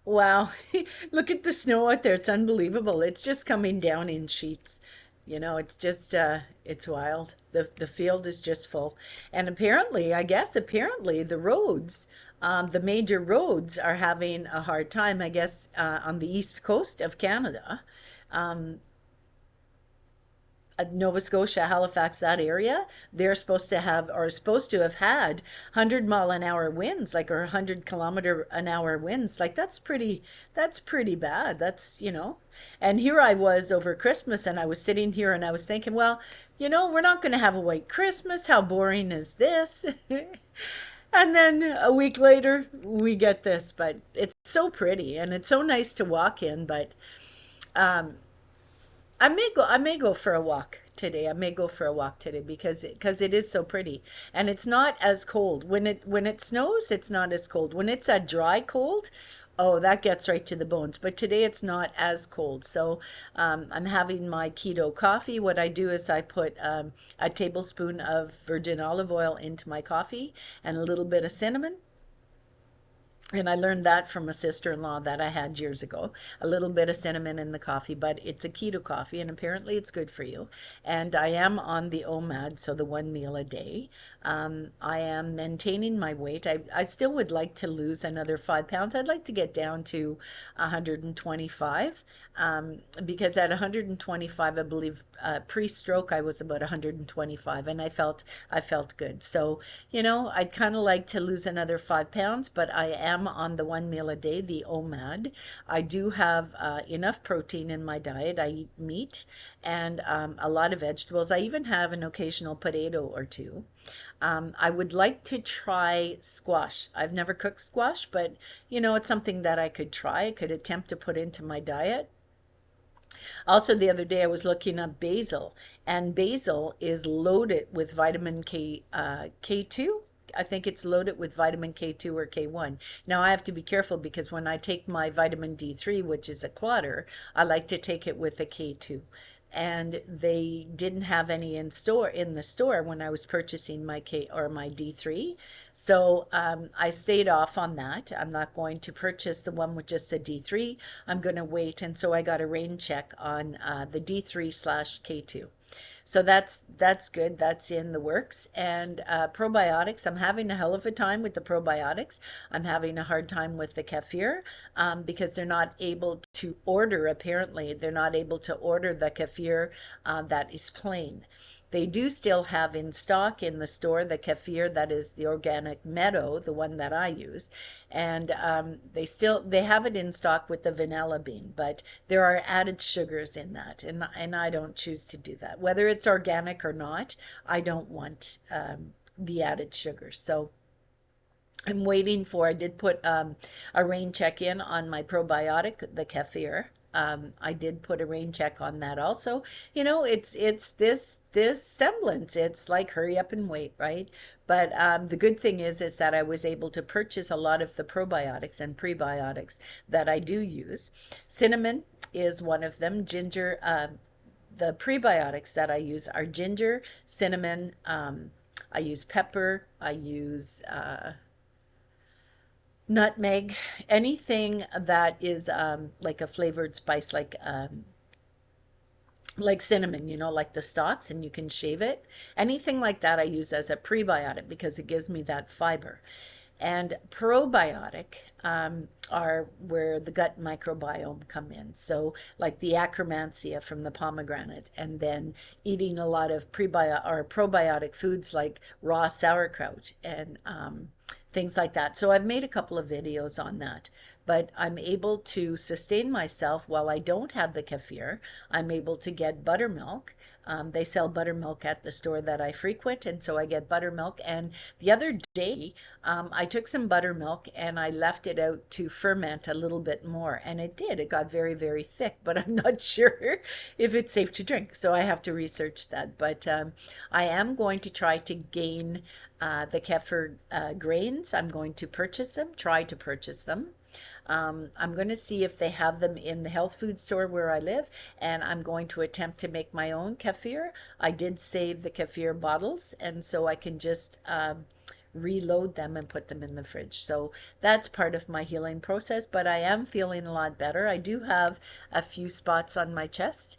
Wow. Look at the snow out there. It's unbelievable. It's just coming down in sheets. It's just it's wild. The field is just full. And apparently, I guess apparently the roads, the major roads are having a hard time, I guess, on the east coast of Canada. Um, Nova Scotia, Halifax, that area, they're supposed to have or supposed to have had 100-mile-an-hour winds, like or 100-kilometer-an-hour winds. Like that's pretty bad. And here I was over Christmas and I was sitting here and I was thinking, well, we're not going to have a white Christmas. How boring is this? And then a week later, we get this, but it's so pretty and it's so nice to walk in. But um, I may go for a walk today. I may go for a walk today because it is so pretty and it's not as cold. When it snows, it's not as cold. When it's a dry cold, oh, that gets right to the bones. But today it's not as cold. So I'm having my keto coffee. What I do is I put a tablespoon of virgin olive oil into my coffee and a little bit of cinnamon, and I learned that from a sister-in-law that I had years ago. A little bit of cinnamon in the coffee, but it's a keto coffee, and apparently it's good for you. And I am on the OMAD, so the one meal a day. I am maintaining my weight. I still would like to lose another 5 pounds. I'd like to get down to 125, because at 125, I believe pre-stroke I was about 125, and I felt good. So I'd kind of like to lose another 5 pounds, but I am on the one meal a day, the OMAD. I do have enough protein in my diet. I eat meat and a lot of vegetables. I even have an occasional potato or two. I would like to try squash. I've never cooked squash, but it's something that I could try. I could attempt to put into my diet. Also, the other day I was looking up basil, and basil is loaded with vitamin K2. I think it's loaded with vitamin K2 or K1. Now I have to be careful because when I take my vitamin D3, which is a clotter, I like to take it with a K2. And they didn't have any in the store when I was purchasing my K or my D3. So I stayed off on that. I'm not going to purchase the one with just a D3. I'm going to wait. And so I got a rain check on the D3 slash K2. So that's good. That's in the works. And probiotics, I'm having a hell of a time with the probiotics. I'm having a hard time with the kefir because they're not able to order, apparently, they're not able to order the kefir that is plain. They do still have in stock in the store the kefir that is the organic meadow, the one that I use, and they have it in stock with the vanilla bean, but there are added sugars in that, and I don't choose to do that. Whether it's organic or not, I don't want the added sugars. So I did put a rain check in on my probiotic, the kefir. I did put a rain check on that also. It's this semblance. It's like hurry up and wait, right? But the good thing is that I was able to purchase a lot of the probiotics and prebiotics that I do use. Cinnamon is one of them. Ginger, the prebiotics that I use are ginger, cinnamon. I use pepper. I use nutmeg, anything that is like a flavored spice, like cinnamon, like the stalks, and you can shave it. Anything like that I use as a prebiotic because it gives me that fiber. And probiotic are where the gut microbiome come in. So like the acromantia from the pomegranate, and then eating a lot of probiotic foods like raw sauerkraut and things like that. So I've made a couple of videos on that, but I'm able to sustain myself while I don't have the kefir. I'm able to get buttermilk. They sell buttermilk at the store that I frequent, and so I get buttermilk. And the other day, I took some buttermilk and I left it out to ferment a little bit more, and it did. It got very, very thick, but I'm not sure if it's safe to drink, so I have to research that. But I am going to try to gain the kefir grains. I'm going to purchase them, try to purchase them. I'm going to see if they have them in the health food store where I live, and I'm going to attempt to make my own kefir. I did save the kefir bottles, and so I can just reload them and put them in the fridge. So that's part of my healing process, but I am feeling a lot better. I do have a few spots on my chest.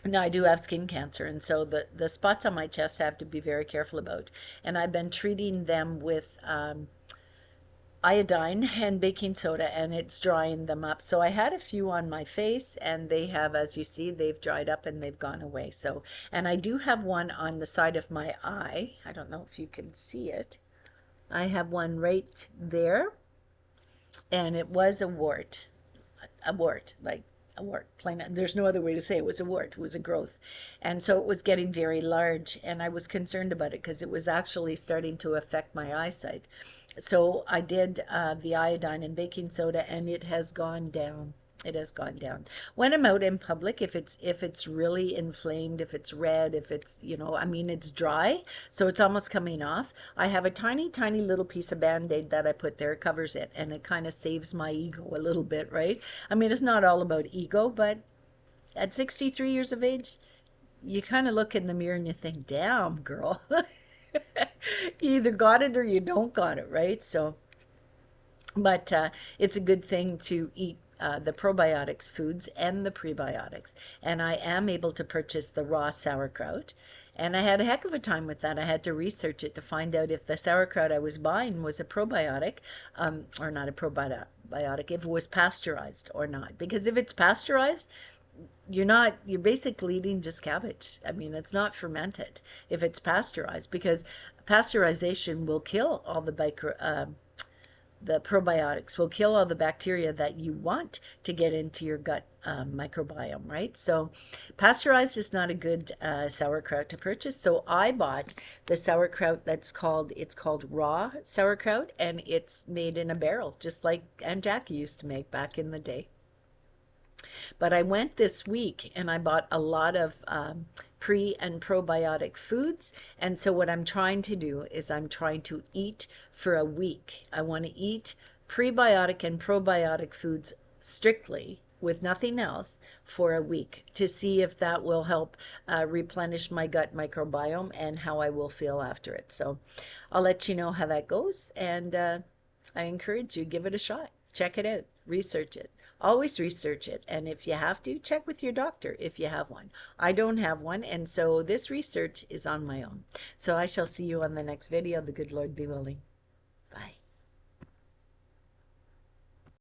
Now, I do have skin cancer, and so the spots on my chest I have to be very careful about. And I've been treating them with iodine and baking soda, and it's drying them up. So I had a few on my face, and they have, as you see, they've dried up and they've gone away. So, and I do have one on the side of my eye. I don't know if you can see it. I have one right there, and it was a wart, like a wart. Plain, there's no other way to say it. It was a wart. It was a growth, and so it was getting very large, and I was concerned about it because it was actually starting to affect my eyesight. So I did the iodine and baking soda, and it has gone down. It has gone down. When I'm out in public, if it's really inflamed, if it's red, if it's, I mean, it's dry, so it's almost coming off. I have a tiny, tiny little piece of Band-Aid that I put there, it covers it, and it kind of saves my ego a little bit, right? I mean, it's not all about ego, but at 63 years of age, you kind of look in the mirror and you think, damn, girl, you either got it or you don't got it, right? So, but it's a good thing to eat the probiotics foods and the prebiotics. And I am able to purchase the raw sauerkraut. And I had a heck of a time with that. I had to research it to find out if the sauerkraut I was buying was a probiotic, or not a probiotic, if it was pasteurized or not. Because if it's pasteurized, you're basically eating just cabbage. I mean, it's not fermented if it's pasteurized, because pasteurization will kill all the probiotics, will kill all the bacteria that you want to get into your gut microbiome, right? So pasteurized is not a good sauerkraut to purchase. So I bought the sauerkraut it's called raw sauerkraut, and it's made in a barrel, just like Aunt Jackie used to make back in the day. But I went this week and I bought a lot of pre and probiotic foods. And so what I'm trying to do is I'm trying to eat for a week. I want to eat prebiotic and probiotic foods strictly with nothing else for a week to see if that will help replenish my gut microbiome and how I will feel after it. So I'll let you know how that goes. And I encourage you, give it a shot. Check it out. Research it. Always research it. And if you have to, check with your doctor if you have one. I don't have one, and so this research is on my own. So I shall see you on the next video. The good Lord be willing. Bye.